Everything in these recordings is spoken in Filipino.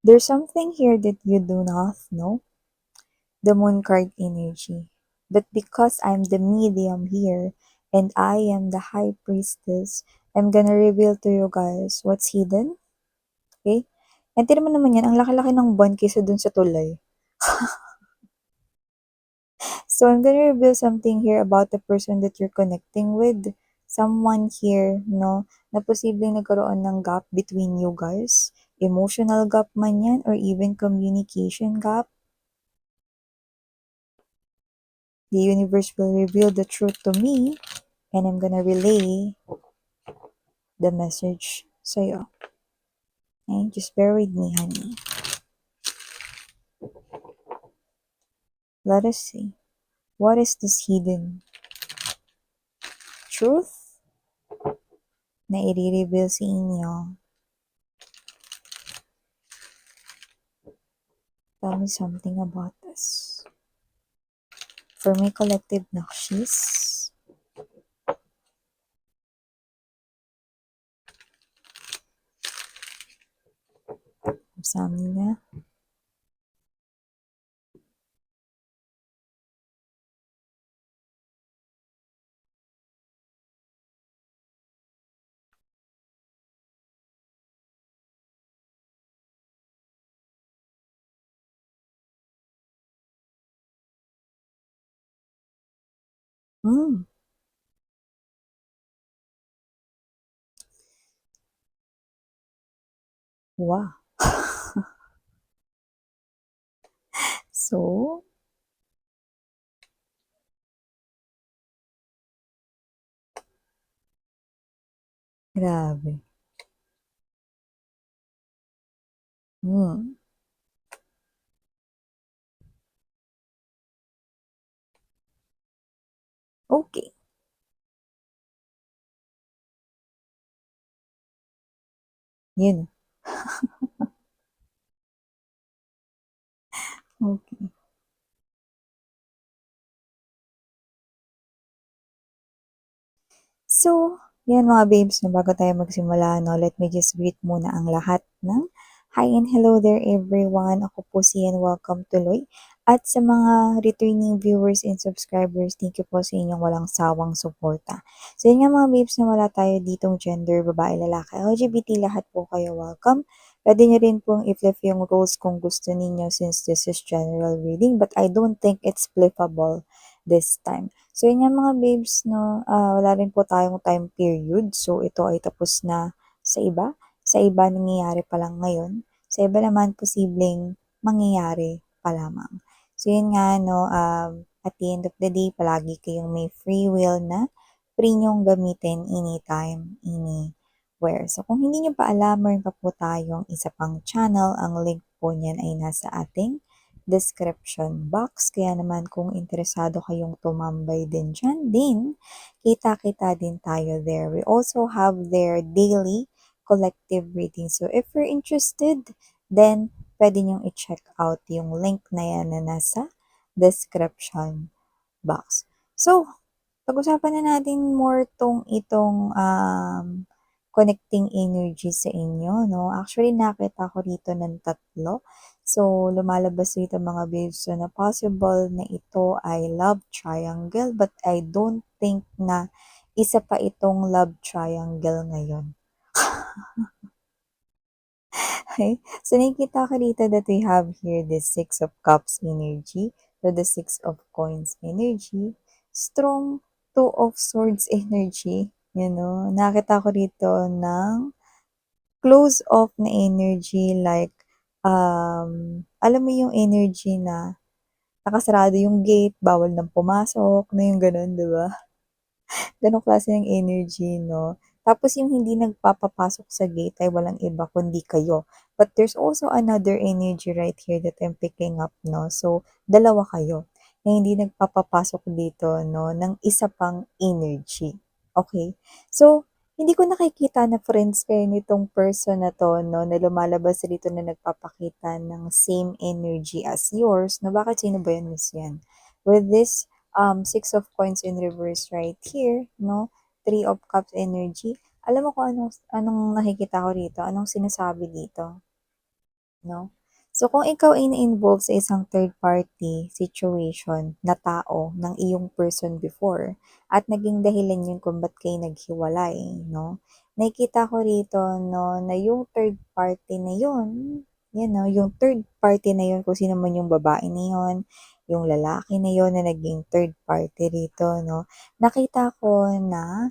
There's something here that you do not know, the moon card energy. But because I'm the medium here and I am the high priestess, I'm gonna reveal to you guys what's hidden. Okay? And tira mo naman yan, ang laki-laki ng buwan kaysa dun sa tulay. So I'm gonna reveal something here about the person that you're connecting with. Someone here, no, na posibleng nagkaroon ng gap between you guys. Emotional gap man yan or even communication gap. The universe will reveal the truth to me and I'm gonna relay the message sa'yo. Okay? Just bear with me, honey. Let us see. What is this hidden truth na i-reveal sa inyo? Tell me something about this. For my collective Nakshis, sabi na, hmm, wow. So, grabe. Hmm, okay. Yun. Okay. So, yan mga babes, no, bago tayo magsimula, no, let me just greet muna ang lahat ng hi and hello there everyone. Ako po si Ian, welcome tuloy. At sa mga returning viewers and subscribers, thank you po sa inyong walang sawang suporta. So yun nga mga babes, na wala tayo ditong gender, babae, lalaki, LGBT, lahat po kayo welcome. Pwede nyo rin pong i-flip yung roles kung gusto ninyo since this is general reading, but I don't think it's flippable this time. So, yun nga mga babes, no, wala rin po tayong time period. So, ito ay tapos na sa iba. Sa iba, nangyayari pa lang ngayon. Sa iba naman, posibleng mangyayari pa lamang. So, yun nga, no, at the end of the day, palagi kayong may free will na free nyong gamitin anytime, anywhere. So, kung hindi nyo pa alam, meron pa po tayong isa pang channel. Ang link po niyan ay nasa ating description box. Kaya naman kung interesado kayong tumambay din dyan, kita-kita din tayo there. We also have their daily collective reading. So if you're interested, then pwede nyong i-check out yung link na yan na nasa description box. So, pag-usapan na natin more itong connecting energy sa inyo, no? Actually, nakita ko rito ng tatlo. So, lumalabas dito mga babes na possible na ito ay love triangle, but I don't think na isa pa itong love triangle ngayon. Okay? So, nakikita ko dito that we have here the Six of Cups energy, so the Six of Coins energy, strong Two of Swords energy, nakita ko dito ng close off na energy like, alam mo yung energy na nakasarado yung gate, bawal nang pumasok, na yung ganun, di ba? Ganong klase ng energy, no? Tapos yung hindi nagpapapasok sa gate ay walang iba kundi kayo. But there's also another energy right here that I'm picking up, no? So, dalawa kayo na hindi nagpapapasok dito, no? Ng isa pang energy. Okay? So, hindi ko nakikita na friends kayo nitong person na to, no? Na lumalabas dito na nagpapakita ng same energy as yours. No, bakit sino ba yan, Miss Yan? With this Six of Coins in reverse right here, no? Three of Cups energy. Alam mo kung anong nakikita ko rito? Anong sinasabi dito? 'no? So, kung ikaw ay na-involve sa isang third party situation na tao ng iyong person before at naging dahilan yun kung ba't kayo naghiwalay 'no, nakikita ko rito 'no, na yung third party na yun, yan 'no, yung third party na yun kung sino man yung babae na yun, yung lalaki na yun na naging third party rito 'no, nakita ko na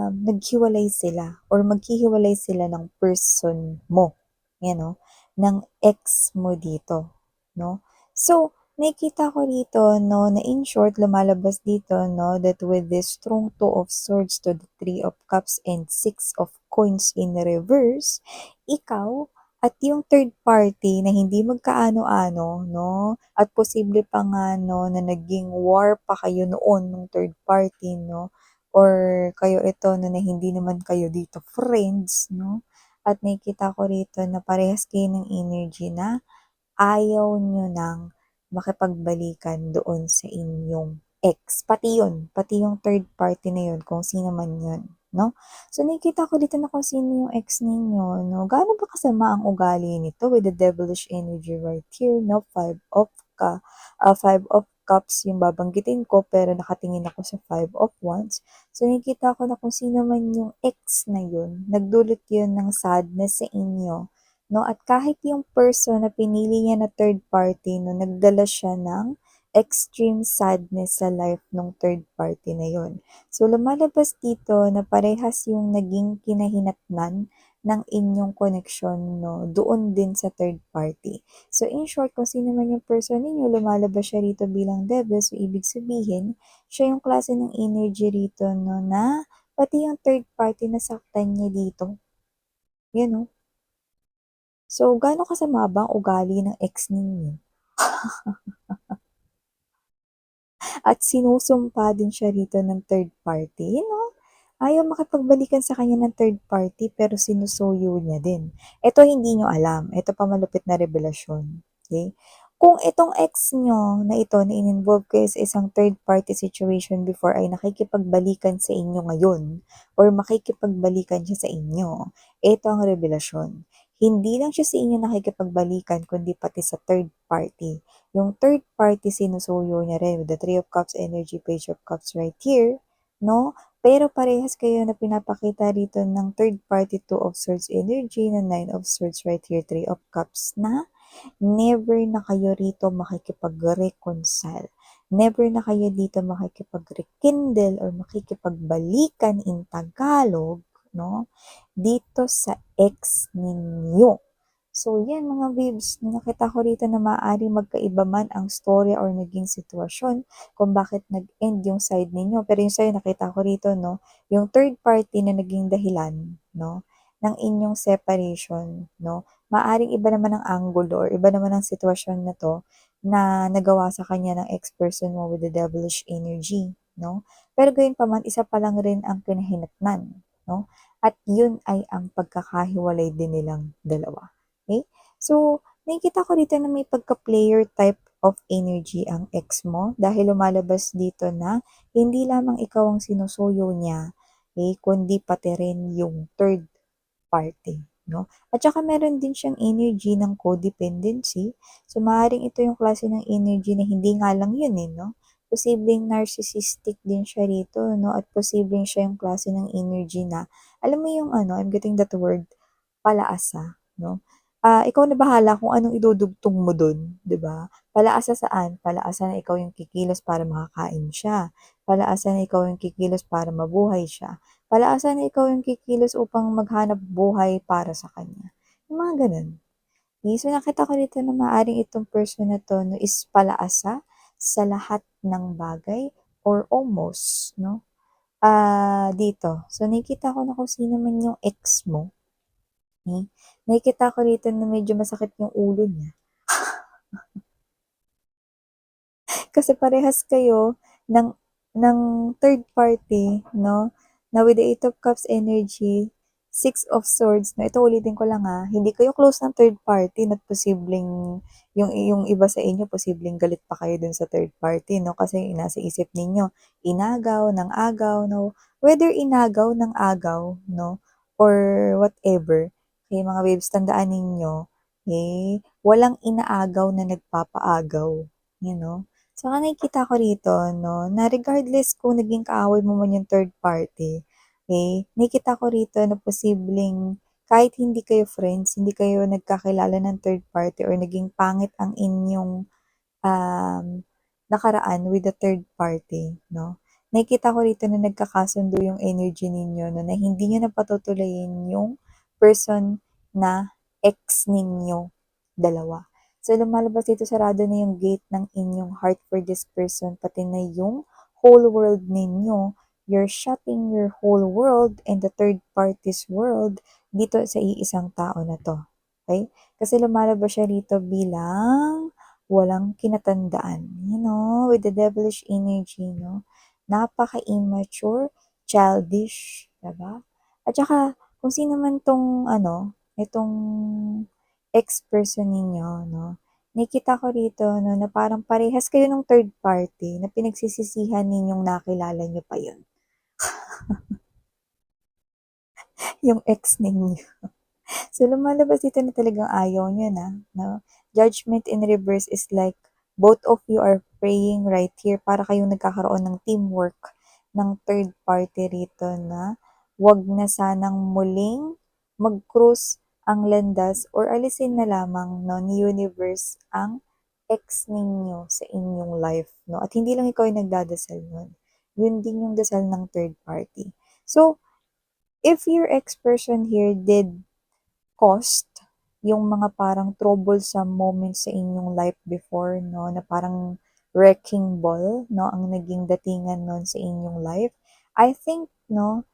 naghiwalay sila or maghihiwalay sila ng person mo, 'yan 'no, ng ex mo dito, 'no. So, nakikita ko dito 'no, na in short lumalabas dito 'no, that with this strong two of swords to the three of cups and six of coins in reverse, ikaw at yung third party na hindi magkaano-ano 'no, at posible pa nga 'no, na naging war pa kayo noon nung third party 'no, or kayo ito 'no, na hindi naman kayo dito friends 'no, at nakikita ko rito na parehas kayo ng energy na ayaw niyo ng makipagbalikan doon sa inyong ex, pati yung third party na yun kung sino man yun, 'no? So, nakikita ko dito na kung sino yung ex ninyo 'no, gaano ba kasama ang ugali nito with the devilish energy right here 'no, Five of Cups yung babanggitin ko pero nakatingin ako sa Five of Wands. So, nakikita ko na kung sino man yung ex na yun, nagdulot yun ng sadness sa inyo 'no, at kahit yung person na pinili niya na third party 'no, nagdala siya ng extreme sadness sa life nung third party na yun. So, lumalabas dito na parehas yung naging kinahinatnan ng inyong koneksyon 'no, doon din sa third party. So, in short, kung sino man yung person ninyo, lumalabas siya rito bilang devil. So, ibig sabihin, siya yung klase ng energy rito 'no, na pati yung third party nasaktan niya dito, yun 'no. So, gaano kasama ba ang ugali ng ex ninyo? At sinusumpa din siya rito ng third party, you know? Ayaw makipagbalikan sa kanya ng third party pero sinusuyo niya din. Ito hindi niyo alam, ito pa malupit na revelasyon, okey? Kung itong ex niyo na ito na in-involve kayo sa isang third party situation before ay nakikipagbalikan sa inyo ngayon or makikipagbalikan siya sa inyo, ito ang revelasyon. Hindi lang siya sa inyo nakikipagbalikan kundi pati sa third party. Yung third party sinusuyo niya rin with the Three of Cups energy, Page of Cups right here, 'no? Pero parehas kayo na pinapakita rito ng third party, Two of Swords energy, na Nine of Swords right here, Three of Cups na never na kayo rito makikipag-reconcile. Never na kayo dito makikipag-rekindle or makikipagbalikan in Tagalog, 'no? Dito sa ex ninyo. So, yan mga babes, nakita ko rito na maaaring magkaiba man ang storya or naging sitwasyon kung bakit nag-end yung side ninyo. Pero yung sa'yo, nakita ko rito, no, yung third party na naging dahilan, no, ng inyong separation, no, maaaring iba naman ang angulo or iba naman ang sitwasyon na to na nagawa sa kanya ng ex-person mo with the devilish energy, no. Pero gayon pa man, isa pa lang rin ang kinahinatnan, no, at yun ay ang pagkakahiwalay din nilang dalawa. Okay? So, nakikita ko dito na may pagka-player type of energy ang ex mo dahil lumalabas dito na hindi lamang ikaw ang sinusuyo niya, kundi pati rin yung third party, 'no? At saka meron din siyang energy ng codependency. So, maaaring ito yung klase ng energy na hindi nga lang yun, 'no? Posibleng narcissistic din siya rito, 'no? At posibleng siya yung klase ng energy na, alam mo yung ano, I'm getting that word, palaasa, 'no? Ikaw na bahala kung anong idudugtong mo dun, 'di ba? Palaasa saan? Palaasa na ikaw yung kikilos para makakain siya. Palaasa na ikaw yung kikilos para mabuhay siya. Palaasa na ikaw yung kikilos upang maghanap buhay para sa kanya. Yung mga gano'n. Okay, so nakita ko dito na maaaring itong person na 'to 'no, is palaasa sa lahat ng bagay or almost 'no, dito. So nakikita ko na kung sino man yung ex mo, nakikita ko rito na medyo masakit yung ulo niya. Kasi parehas kayo ng ng third party 'no, na with the Eight of Cups energy, Six of Swords 'no, ito ulitin ko lang, hindi kayo close ng third party na't posibleng yung iba sa inyo posibleng galit pa kayo dun sa third party 'no, kasi nasa isip ninyo inagaw ng agaw 'no, whether inagaw ng agaw 'no, or whatever, kaya mga babes tandaan ninyo Walang inaagaw na nagpapaagaw, you know? Tsaka nakikita ko rito 'no, na regardless kung naging kaaway mo man yung third party, nakikita ko rito na posibleng kahit hindi kayo friends, hindi kayo nagkakilala ng third party or naging pangit ang inyong nakaraan with the third party 'no. Nakikita ko rito na nagkakasundo yung energy ninyo 'no, na hindi niyo na patutuloyin yung person na ex ninyo dalawa. So, lumalabas dito sarado na yung gate ng inyong heart for this person, pati na yung whole world ninyo. You're shutting your whole world and the third party's world dito sa iisang tao na 'to, okey? Kasi lumalabas siya rito bilang walang kinatandaan, with the devilish energy 'no. Napaka-immature, childish, 'di ba? At saka kung sino man 'tong itong ex-person ninyo 'no, nakikita ko rito 'no, na parang parehas kayo nung third party na pinagsisisihan ninyong nakilala niyo pa yun, yung ex ninyo. So, lumalabas dito na talagang ayaw niyo na, 'no? Judgment in reverse is like both of you are praying right here para kayong nagkakaroon ng teamwork ng third party rito na 'wag na sanang muling mag-cross ang landas or alisin na lamang 'no, ni universe ang ex ninyo sa inyong life 'no, at hindi lang ikaw yung nagdadasal nun, yun din yung dasal ng third party. So, if your ex person here did caused yung mga parang troublesome moments sa inyong life before 'no, na parang wrecking ball 'no, ang naging datingan nun sa inyong life. I think 'no,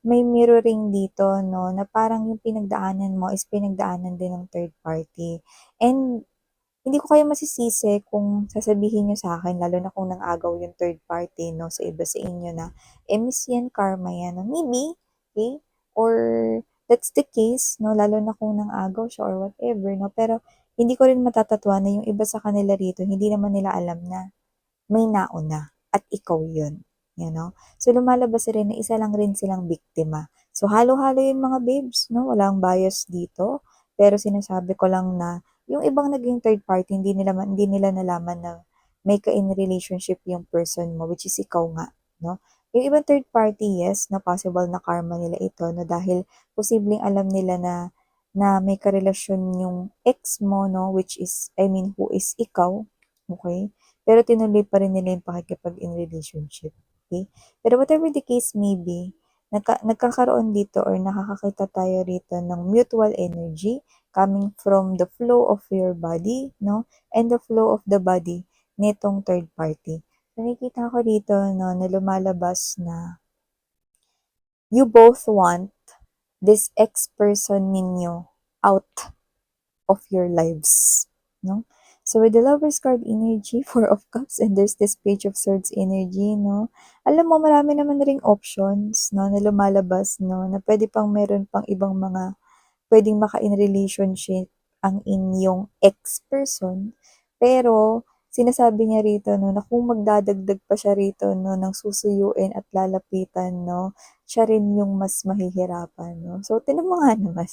may mirroring dito 'no, na parang yung pinagdaanan mo is pinagdaanan din ng third party. And hindi ko kayo masisisi kung sasabihin niyo sa'kin lalo na kung nang-agaw yung third party 'no, sa iba sa inyo na, miss yan, karma yan, 'no. Maybe, or that's the case 'no, lalo na kung nang-agaw siya or whatever 'no, pero hindi ko rin matatatwa na yung iba sa kanila rito hindi naman nila alam na may nauna at ikaw yun, you know? So, lumalabas rin na isa lang rin silang biktima. So, halo-halo yun mga babes 'no, walang bias dito. Pero sinasabi ko lang na yung ibang naging third party hindi nila nalaman na may ka-in relationship yung person mo, which is ikaw nga 'no. Yung ibang third party, yes, na possible na karma nila ito 'no, dahil posibleng alam nila na na may karelasyon yung ex mo 'no, which is I mean who is ikaw, okey? Pero tinuloy pa rin nila yung pakikipag in relationship, okey? Pero whatever the case may be, nagkakaroon dito or nakakakita tayo rito ng mutual energy coming from the flow of your body 'no, and the flow of the body nitong third party. So, nakikita ko dito 'no, na lumalabas na you both want this ex-person ninyo out of your lives, 'no? So, with the Lovers card energy, Four of Cups, and there's this Page of Swords energy 'no, alam mo marami naman ring options 'no, na lumalabas 'no, na puwede pang meron pang ibang mga puwedeng maka-in relationship ang inyong ex-person. Pero sinasabi niya rito 'no, na kung magdadagdag pa siya rito 'no, ng susuyuin at lalapitan 'no, siya rin yung mas mahihirapan 'no. So, tignan mo nga naman.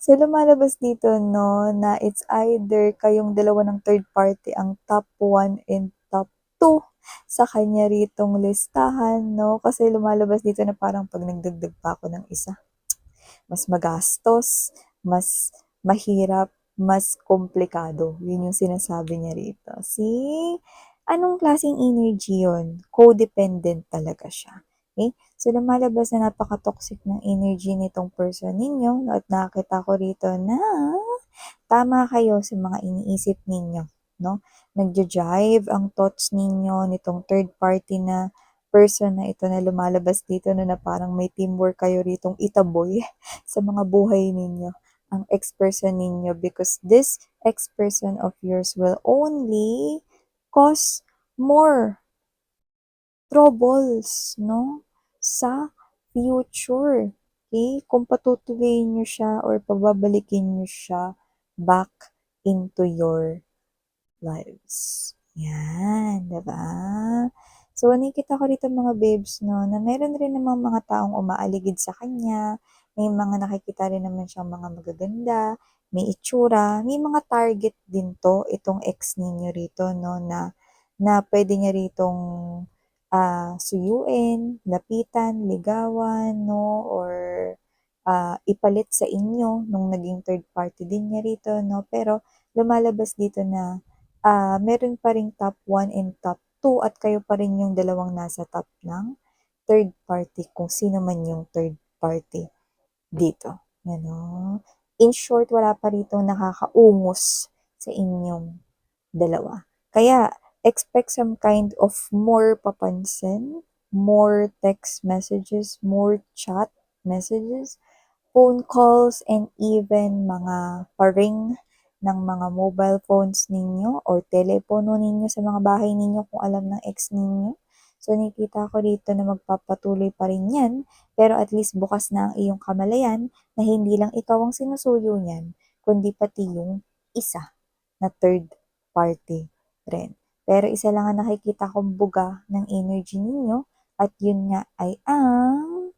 So, lumalabas dito 'no, na it's either kayong dalawa ng third party ang top 1 and top 2 sa kanya ritong listahan 'no, kasi lumalabas dito na parang 'pag nagdagdag pa ako ng isa, mas magastos, mas mahirap, mas komplikado. Yun yung sinasabi niya rito. See? Anong klaseng energy yun? Codependent talaga siya. Okay? So, lumalabas na napaka-toxic ng energy nitong person ninyo at nakita ko rito na tama kayo sa mga iniisip ninyo, 'no? Nagja-jive ang thoughts ninyo nitong third party na person na ito na lumalabas dito 'no, na parang may teamwork kayo ritong itaboy sa mga buhay ninyo, ang ex-person ninyo because this ex-person of yours will only cause more troubles 'no, sa future, okey? Kung patutuloyin niyo siya or pababalikin niyo siya back into your lives. Yan, 'di ba? So, nakikita ko rito mga babes 'no, na meron rin namang mga taong umaaligid sa kanya, may mga nakikita rin naman siyang mga magaganda, may itsura, may mga target din 'to, itong ex ninyo rito 'no, na puwede niya ritong, suyuin, lapitan, ligawan 'no, or, ipalit sa inyo nung naging third party din niya rito 'no. Pero lumalabas dito na, meron pa ring top 1 and top 2 at kayo pa rin yung dalawang nasa top ng third party kung sino man yung third party dito, ano. In short, wala pa ritong nakakaungos sa inyong dalawa. Kaya expect some kind of more papansin, more text messages, more chat messages, phone calls, and even mga pa-ring ng mga mobile phones ninyo or telepono ninyo sa mga bahay ninyo kung alam ng ex ninyo. So, nakikita ko dito na magpapatuloy pa rin yan, pero at least bukas na ang iyong kamalayan na hindi lang ikaw ang sinusuyo niyan, kundi pati yung isa na third party rin. Pero isa lang ang nakikita kong buga ng energy ninyo at yun nga ay ang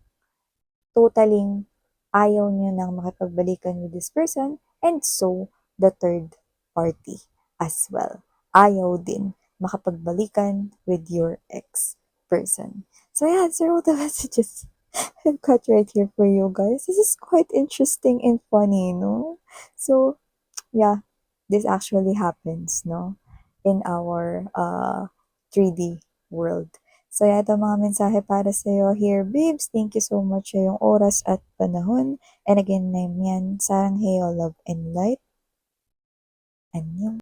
totaling ayaw niyo nang makipagbalikan with this person, and so the third party as well. Ayaw din makapagbalikan with your ex person. So yeah, these are all the messages I've got right here for you guys. This is quite interesting and funny, no? So yeah, this actually happens, no? In our 3D world. So, yeah, ito mga mensahe para sa'yo here, babes. Thank you so much sa iyong oras at panahon. And again, name yan, sarang heyo, love and light. Annyeong.